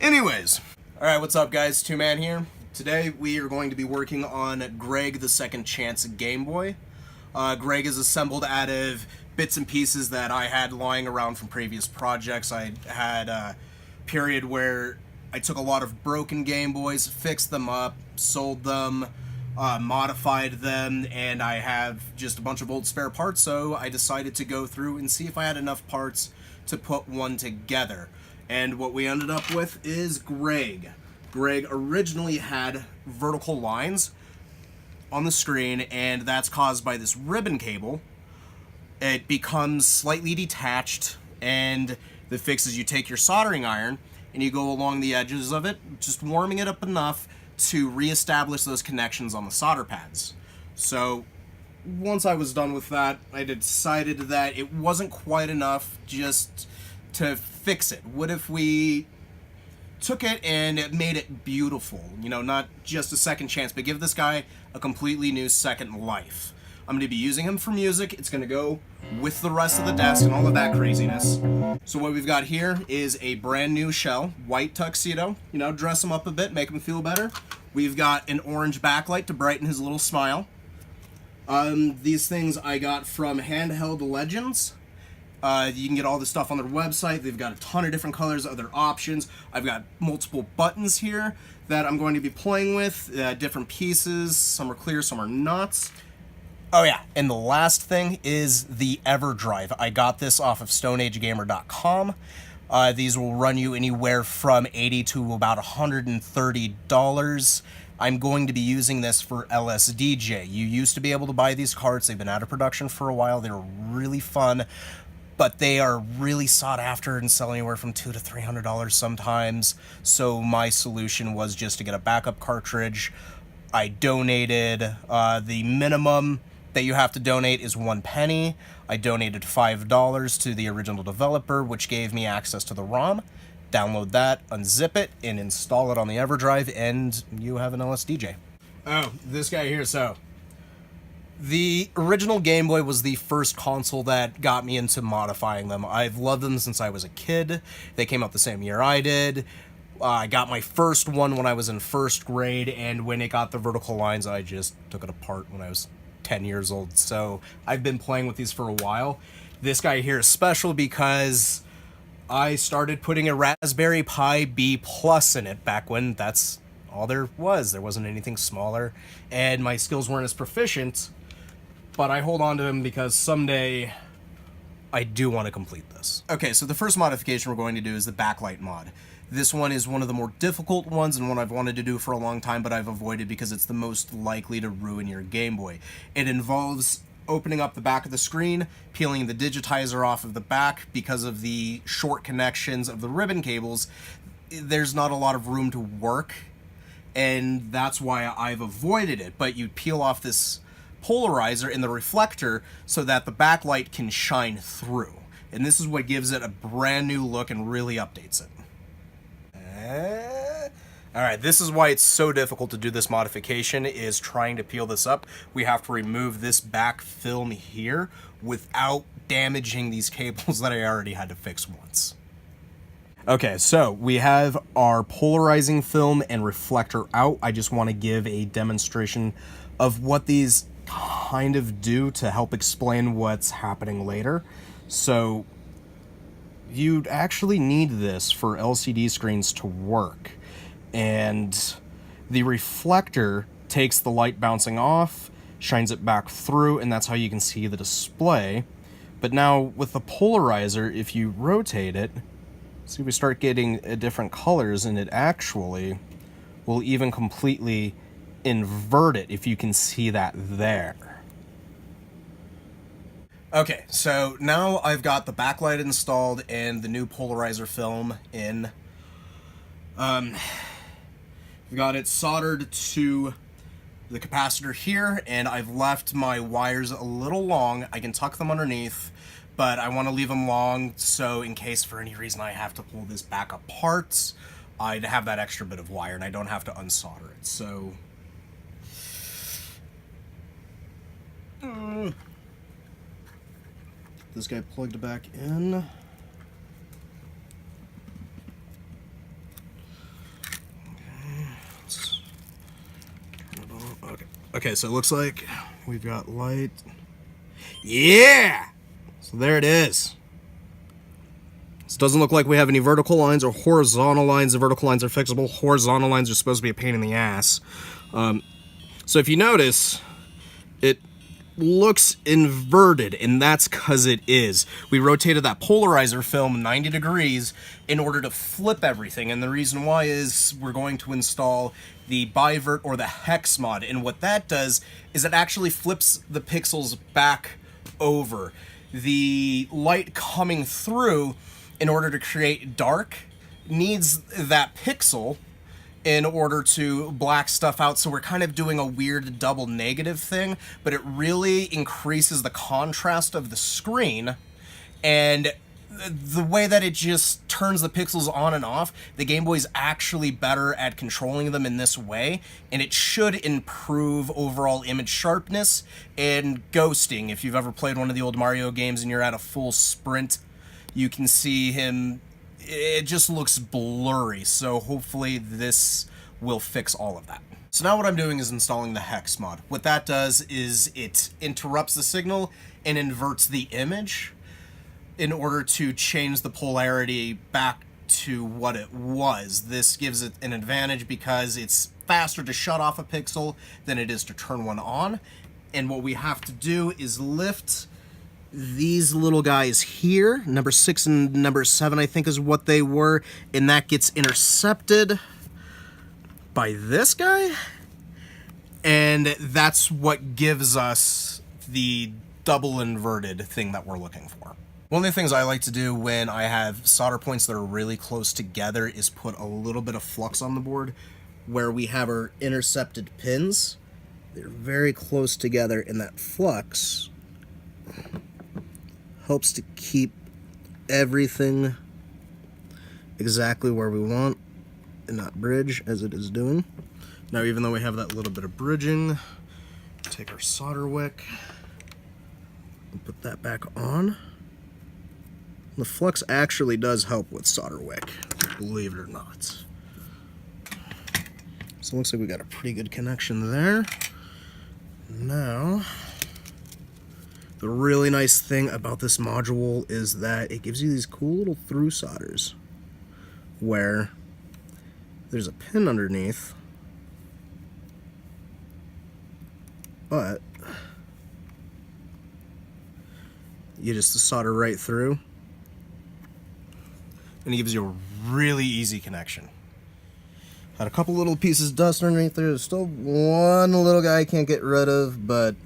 Anyways, alright, what's up guys, Two Man here. Today we are going to be working on Greg the Second Chance Gameboy. Greg is assembled out of bits and pieces that I had lying around from previous projects. I had a period where I took a lot of broken Game Boys, fixed them up, sold them, modified them, and I have just a bunch of old spare parts, so I decided to go through and see if I had enough parts to put one together. And what we ended up with is Greg. Greg originally had vertical lines on the screen, and that's caused by this ribbon cable. It becomes slightly detached, and the fix is you take your soldering iron and you go along the edges of it, just warming it up enough to reestablish those connections on the solder pads. So once I was done with that, I decided that it wasn't quite enough just to fix it. What if we took it and it made it beautiful? You know, not just a second chance, but give this guy a completely new second life. I'm going to be using him for music. It's going to go with the rest of the desk and all of that craziness. So what we've got here is a brand new shell, white tuxedo. You know, dress him up a bit, make him feel better. We've got an orange backlight to brighten his little smile. These things I got from Handheld Legends. You can get all this stuff on their website. They've got a ton of different colors, other options. I've got multiple buttons here that I'm going to be playing with, different pieces. Some are clear, some are not. Oh yeah, and the last thing is the EverDrive. I got this off of StoneAgeGamer.com. These will run you anywhere from $80 to about $130. I'm going to be using this for LSDJ. You used to be able to buy these carts. They've been out of production for a while. They were really fun, but they are really sought after and sell anywhere from $200 to $300 sometimes. So my solution was just to get a backup cartridge. I donated. The minimum that you have to donate is 1 penny. I donated $5 to the original developer, which gave me access to the ROM. Download that, unzip it, and install it on the EverDrive, and you have an LSDJ. Oh, this guy here, so the original Game Boy was the first console that got me into modifying them. I've loved them since I was a kid. They came out the same year I did. I got my first one when I was in first grade, and when it got the vertical lines, I just took it apart when I was 10 years old. So I've been playing with these for a while. This guy here is special because I started putting a Raspberry Pi B Plus in it back when that's all there was. There wasn't anything smaller, and my skills weren't as proficient, but I hold on to him because someday I do want to complete this. Okay, so the first modification we're going to do is the backlight mod. This one is one of the more difficult ones and one I've wanted to do for a long time, but I've avoided because it's the most likely to ruin your Game Boy. It involves opening up the back of the screen, peeling the digitizer off of the back. Because of the short connections of the ribbon cables, there's not a lot of room to work, and that's why I've avoided it. But you peel off this polarizer in the reflector so that the backlight can shine through. And this is what gives it a brand new look and really updates it. Alright, this is why it's so difficult to do this modification, is trying to peel this up. We have to remove this back film here without damaging these cables that I already had to fix once. Okay, so we have our polarizing film and reflector out. I just want to give a demonstration of what these kind of do to help explain what's happening later. So you'd actually need this for LCD screens to work, and the reflector takes the light bouncing off, shines it back through, and that's how you can see the display. But now with the polarizer, if you rotate it, see, we start getting different colors, and it actually will even completely invert it, if you can see that there. Okay, so now I've got the backlight installed and the new polarizer film in. We've got it soldered to the capacitor here, and I've left my wires a little long. I can tuck them underneath, but I want to leave them long so in case for any reason I have to pull this back apart, I'd have that extra bit of wire and I don't have to unsolder it. So this guy plugged back in. Okay, so it looks like we've got light. Yeah! So there it is. This doesn't look like we have any vertical lines or horizontal lines. The vertical lines are fixable. Horizontal lines are supposed to be a pain in the ass. So if you notice, it looks inverted, and that's because it is. We rotated that polarizer film 90 degrees in order to flip everything, and the reason why is we're going to install the bivert or the hex mod, and what that does is it actually flips the pixels back over. The light coming through in order to create dark needs that pixel in order to black stuff out, so we're kind of doing a weird double negative thing, but it really increases the contrast of the screen, and the way that it just turns the pixels on and off, the Game Boy is actually better at controlling them in this way, and it should improve overall image sharpness and ghosting. If you've ever played one of the old Mario games and you're at a full sprint, you can see him, it just looks blurry, so hopefully this will fix all of that. So now what I'm doing is installing the hex mod. What that does is it interrupts the signal and inverts the image in order to change the polarity back to what it was. This gives it an advantage because it's faster to shut off a pixel than it is to turn one on. And what we have to do is lift these little guys here, number 6 and number 7 I think is what they were, and that gets intercepted by this guy, and that's what gives us the double inverted thing that we're looking for. One of the things I like to do when I have solder points that are really close together is put a little bit of flux on the board where we have our intercepted pins. They're very close together, and that flux helps to keep everything exactly where we want and not bridge as it is doing. Now, even though we have that little bit of bridging, take our solder wick and put that back on. The flux actually does help with solder wick, believe it or not. So it looks like we got a pretty good connection there. Now, the really nice thing about this module is that it gives you these cool little through solders where there's a pin underneath, but you just solder right through, and it gives you a really easy connection. Had a couple little pieces of dust underneath there. There's still one little guy I can't get rid of, but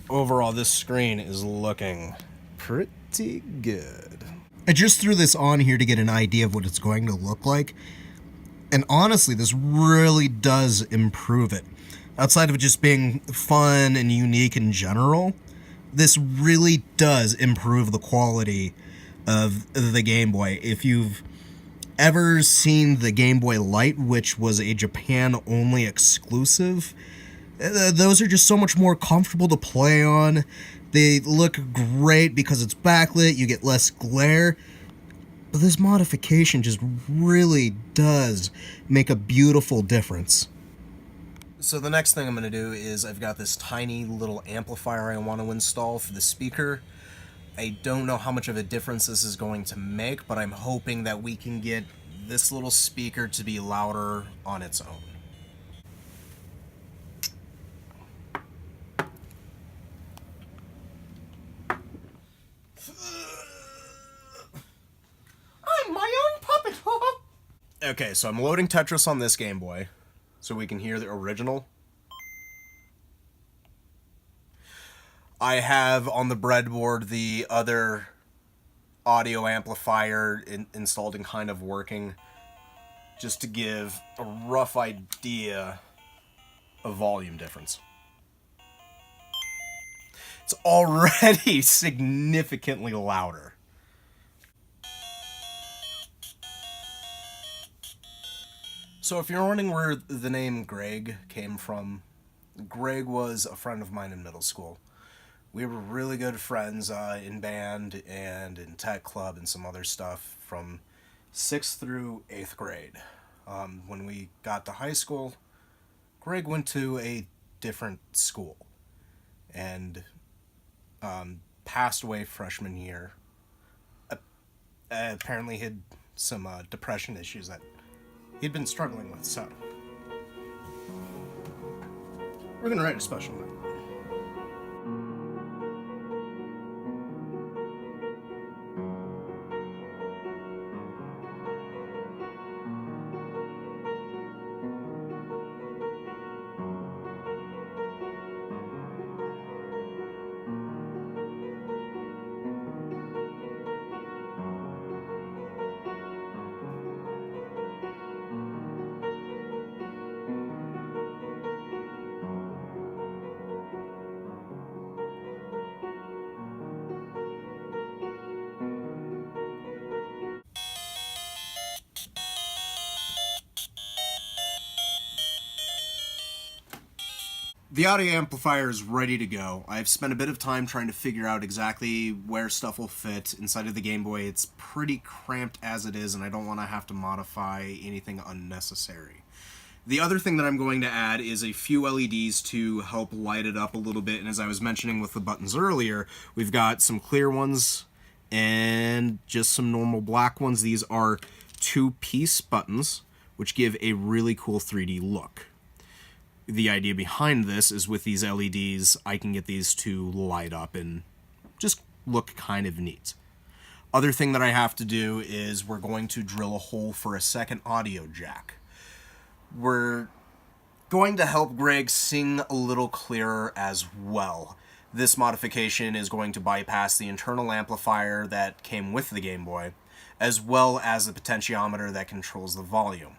overall this screen is looking pretty good. I just threw this on here to get an idea of what it's going to look like, and honestly this really does improve it. Outside of it just being fun and unique in general, this really does improve the quality of the Game Boy. If you've ever seen the Game Boy Light, which was a Japan-only exclusive, those are just so much more comfortable to play on. They look great because it's backlit, you get less glare. But this modification just really does make a beautiful difference. So the next thing I'm going to do is I've got this tiny little amplifier I want to install for the speaker. I don't know how much of a difference this is going to make, but I'm hoping that we can get this little speaker to be louder on its own. I'm my own puppet. Okay, so I'm loading Tetris on this Game Boy so we can hear the original. I have on the breadboard the other audio amplifier installed and kind of working, just to give a rough idea of volume difference. It's already significantly louder. So if you're wondering where the name Greg came from, Greg was a friend of mine in middle school. We were really good friends in band and in tech club and some other stuff from 6th through 8th grade. When we got to high school, Greg went to a different school and passed away freshman year. Apparently had some depression issues that he'd been struggling with, so we're gonna write a special note. The audio amplifier is ready to go. I've spent a bit of time trying to figure out exactly where stuff will fit inside of the Game Boy. It's pretty cramped as it is, and I don't want to have to modify anything unnecessary. The other thing that I'm going to add is a few LEDs to help light it up a little bit, and as I was mentioning with the buttons earlier, we've got some clear ones and just some normal black ones. These are two-piece buttons, which give a really cool 3D look. The idea behind this is with these LEDs, I can get these to light up and just look kind of neat. Other thing that I have to do is we're going to drill a hole for a second audio jack. We're going to help Greg sing a little clearer as well. This modification is going to bypass the internal amplifier that came with the Game Boy, as well as the potentiometer that controls the volume.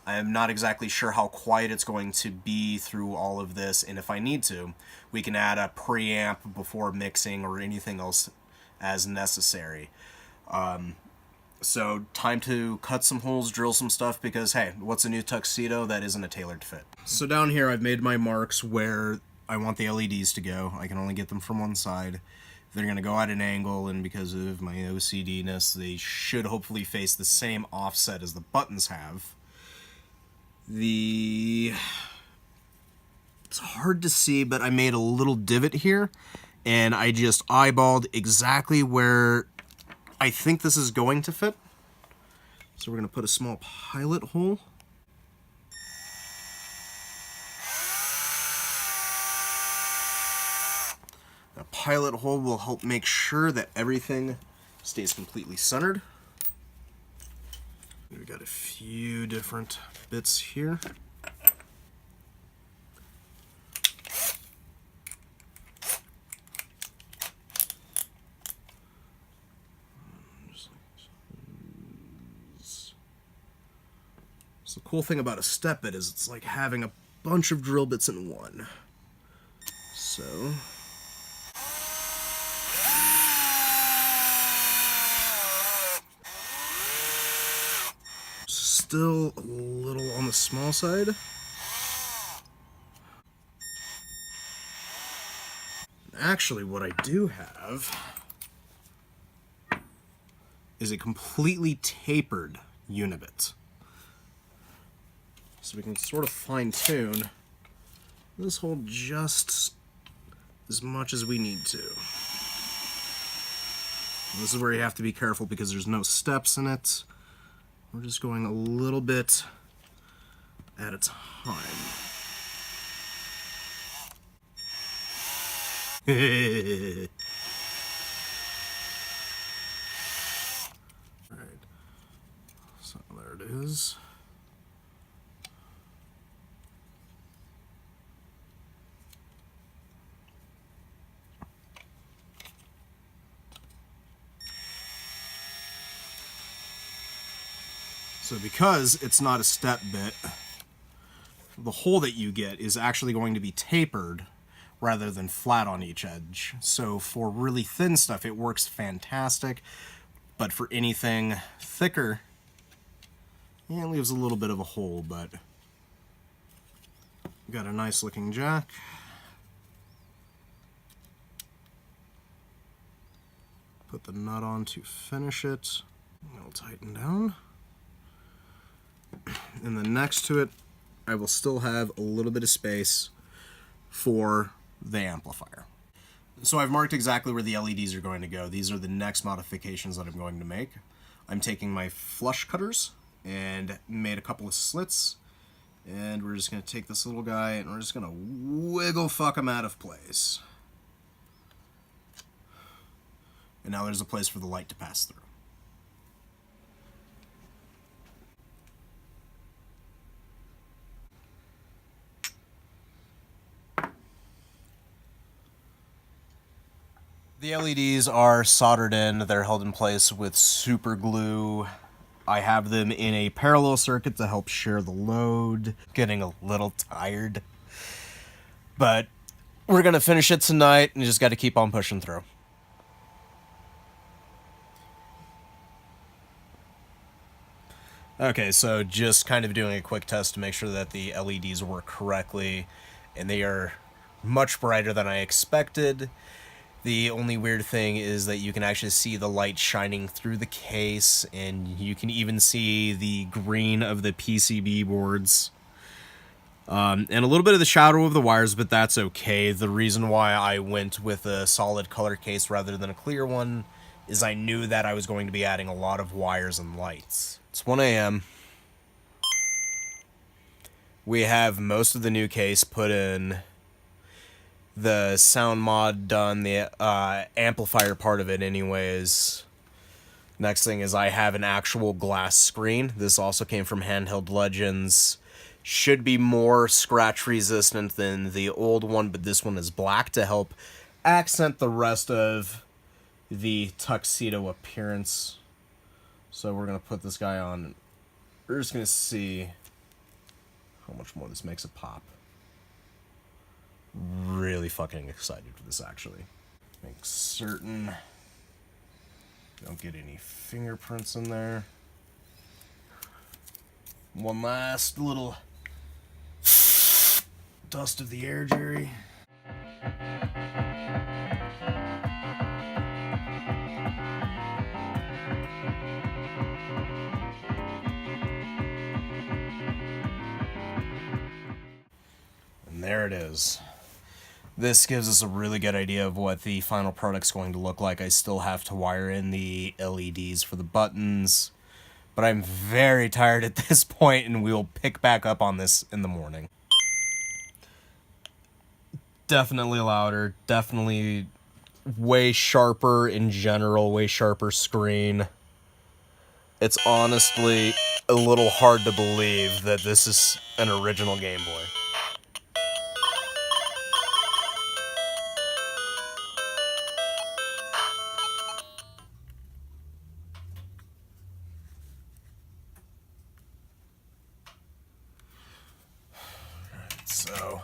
I am not exactly sure how quiet it's going to be through all of this, and if I need to, we can add a preamp before mixing or anything else as necessary. So time to cut some holes, drill some stuff, because hey, what's a new tuxedo that isn't a tailored fit? So down here I've made my marks where I want the LEDs to go. I can only get them from one side. They're going to go at an angle, and because of my OCD-ness, they should hopefully face the same offset as the buttons have. It's hard to see, but I made a little divot here, and I just eyeballed exactly where I think this is going to fit. So we're going to put a small pilot hole. The pilot hole will help make sure that everything stays completely centered. We've got a few different bits here. So the cool thing about a step bit is it's like having a bunch of drill bits in one. So still a little on the small side. Actually, what I do have is a completely tapered unibit. So we can sort of fine-tune this hole just as much as we need to. And this is where you have to be careful because there's no steps in it. We're just going a little bit at a time. Alright. So there it is. So because it's not a step bit, the hole that you get is actually going to be tapered rather than flat on each edge. So for really thin stuff, it works fantastic. But for anything thicker, Yeah, it leaves a little bit of a hole, but got a nice looking jack. Put the nut on to finish it. It'll tighten down. And then next to it, I will still have a little bit of space for the amplifier. So I've marked exactly where the LEDs are going to go. These are the next modifications that I'm going to make. I'm taking my flush cutters and made a couple of slits, and we're just going to take this little guy and we're just going to wiggle fuck him out of place. And now there's a place for the light to pass through. The LEDs are soldered in. They're held in place with super glue. I have them in a parallel circuit to help share the load. Getting a little tired. But we're going to finish it tonight and just got to keep on pushing through. Okay, so just kind of doing a quick test to make sure that the LEDs work correctly, and they are much brighter than I expected. The only weird thing is that you can actually see the light shining through the case, and you can even see the green of the PCB boards. And a little bit of the shadow of the wires, but that's okay. The reason why I went with a solid color case rather than a clear one is I knew that I was going to be adding a lot of wires and lights. It's 1 a.m. We have most of the new case put in. The sound mod done, the amplifier part of it anyways. Next thing is I have an actual glass screen. This also came from Handheld Legends. Should be more scratch resistant than the old one, but this one is black to help accent the rest of the tuxedo appearance. So we're going to put this guy on. We're just going to see how much more this makes it pop. Really fucking excited for this, actually. Make certain don't get any fingerprints in there. One last little dust of the air, Jerry. And there it is. This gives us a really good idea of what the final product's going to look like. I still have to wire in the LEDs for the buttons, but I'm very tired at this point, and we'll pick back up on this in the morning. Definitely louder, definitely way sharper in general, way sharper screen. It's honestly a little hard to believe that this is an original Game Boy. So,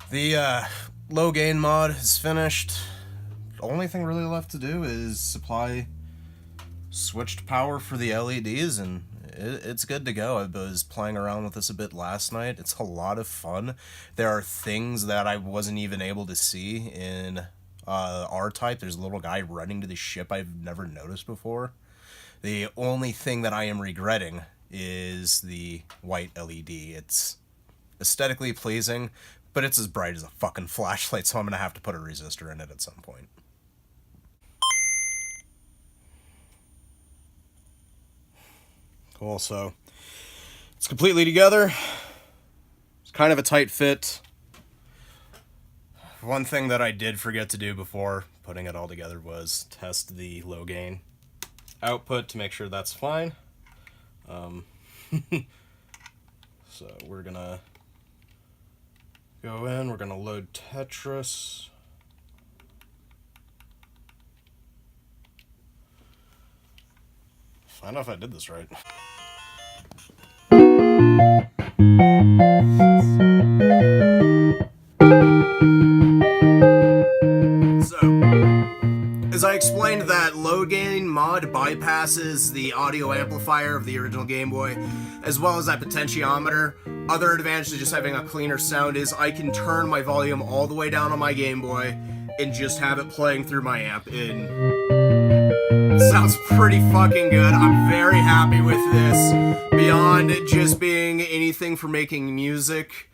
the low gain mod is finished. The only thing really left to do is supply switched power for the LEDs, and it's good to go. I was playing around with this a bit last night. It's a lot of fun. There are things that I wasn't even able to see in R-Type. There's a little guy running to the ship I've never noticed before. The only thing that I am regretting is the white LED. It's aesthetically pleasing, but it's as bright as a fucking flashlight, so I'm gonna have to put a resistor in it at some point. Cool, so it's completely together. It's kind of a tight fit. One thing that I did forget to do before putting it all together was test the low gain output to make sure that's fine. So we're gonna go in, we're gonna load Tetris. Find out if I did this right. So, as I explained, that load gain mod bypass bypasses the audio amplifier of the original Game Boy, as well as that potentiometer. Other advantage to just having a cleaner sound is I can turn my volume all the way down on my Game Boy and just have it playing through my amp. It sounds pretty fucking good. I'm very happy with this. Beyond it just being anything for making music,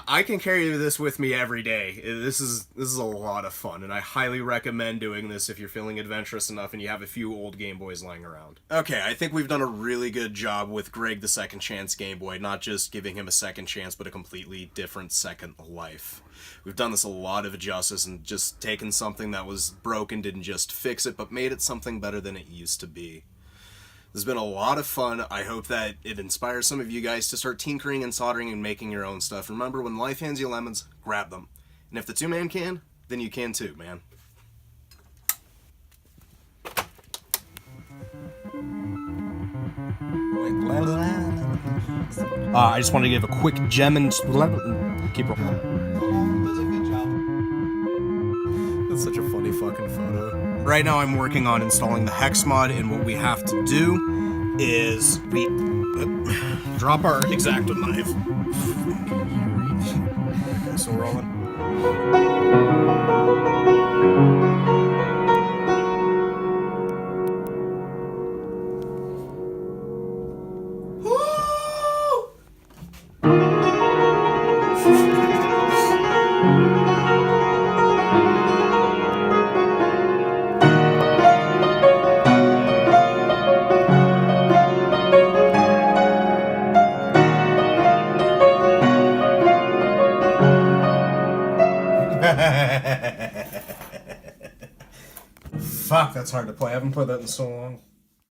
I can carry this with me every day. This is a lot of fun, and I highly recommend doing this if you're feeling adventurous enough and you have a few old Game Boys lying around. Okay, I think we've done a really good job with Greg the Second Chance Game Boy, not just giving him a second chance, but a completely different second life. We've done this a lot of justice and just taken something that was broken, didn't just fix it, but made it something better than it used to be. This has been a lot of fun. I hope that it inspires some of you guys to start tinkering and soldering and making your own stuff. Remember, when life hands you lemons, grab them. And if the two-man can, then you can too, man. I just wanted to give a quick gem and keep rolling. Does a good job. That's such a funny fucking photo. Right now I'm working on installing the hex mod, and what we have to do is we drop our X-Acto knife. Okay, so we're rolling. Fuck, that's hard to play. I haven't played that in so long.